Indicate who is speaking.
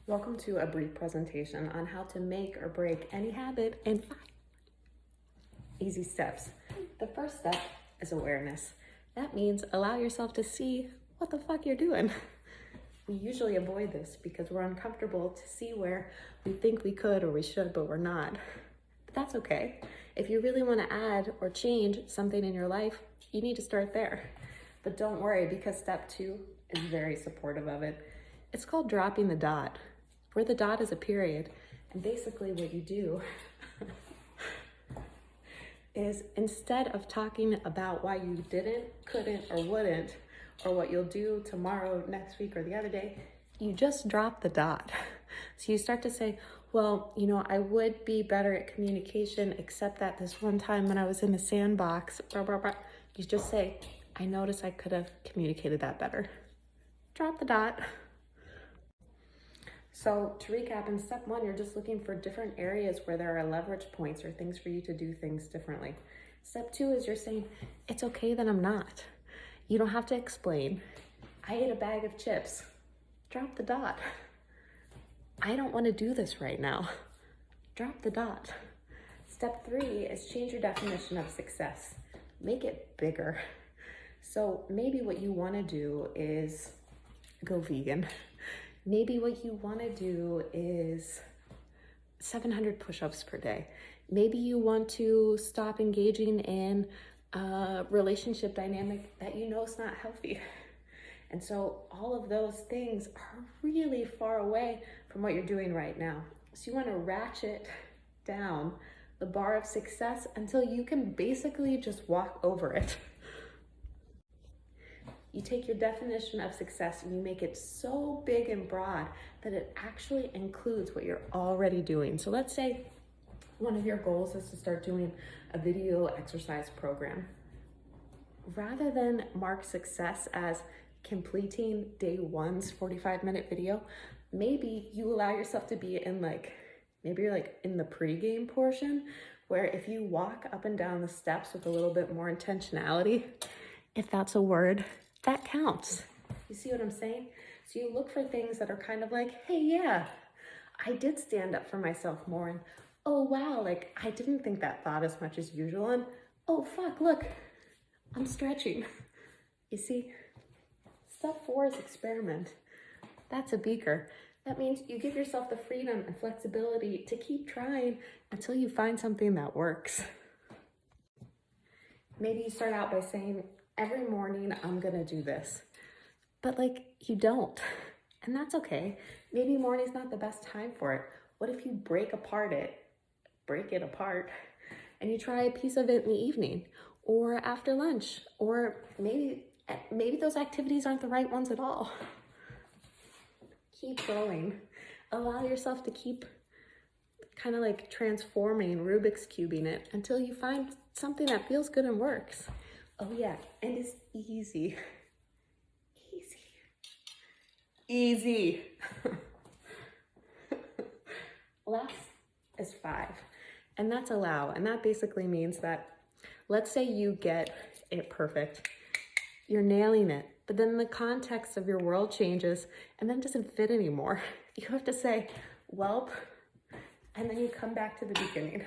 Speaker 1: Welcome to a brief presentation on how to make or break any habit in 5 easy steps. The first step is awareness. That means allow yourself to see what the fuck you're doing. We usually avoid this because we're uncomfortable to see where we think we could or we should, but we're not. But that's okay. If you really want to add or change something in your life, you need to start there. But don't worry, because step 2 is very supportive of it. It's called dropping the dot, where the dot is a period. And basically what you do is, instead of talking about why you didn't, couldn't, or wouldn't, or what you'll do tomorrow, next week, or the other day, you just drop the dot. So you start to say, well, I would be better at communication, except that this one time when I was in the sandbox, blah, blah, blah. You just say, I noticed I could have communicated that better. Drop the dot. So to recap, in step 1, you're just looking for different areas where there are leverage points or things for you to do things differently. Step 2 is you're saying, it's okay that I'm not. You don't have to explain. I ate a bag of chips. Drop the dot. I don't want to do this right now. Drop the dot. Step 3 is change your definition of success. Make it bigger. So maybe what you want to do is go vegan. Maybe what you want to do is 700 push-ups per day. Maybe you want to stop engaging in a relationship dynamic that you know is not healthy. And so all of those things are really far away from what you're doing right now. So you want to ratchet down the bar of success until you can basically just walk over it. You take your definition of success and you make it so big and broad that it actually includes what you're already doing. So let's say one of your goals is to start doing a video exercise program. Rather than mark success as completing day 1's 45-minute video, maybe you allow yourself to be in maybe you're in the pregame portion, where if you walk up and down the steps with a little bit more intentionality, if that's a word, that counts. You see what I'm saying? So you look for things that are kind of like, hey, yeah, I did stand up for myself more, and oh wow, I didn't think that thought as much as usual, and oh fuck, look, I'm stretching. You see? Step 4 is experiment. That's a beaker. That means you give yourself the freedom and flexibility to keep trying until you find something that works. Maybe you start out by saying, every morning I'm gonna do this, but you don't, and that's okay. Maybe morning's not the best time for it. What if you break it apart, and you try a piece of it in the evening or after lunch, or maybe those activities aren't the right ones at all. Keep going. Allow yourself to keep kind of transforming, Rubik's cubing it until you find something that feels good and works. Oh yeah, and it's easy. Easy. Last is 5, and that's allow. And that basically means that, let's say you get it perfect. You're nailing it, but then the context of your world changes and then doesn't fit anymore. You have to say, welp, and then you come back to the beginning.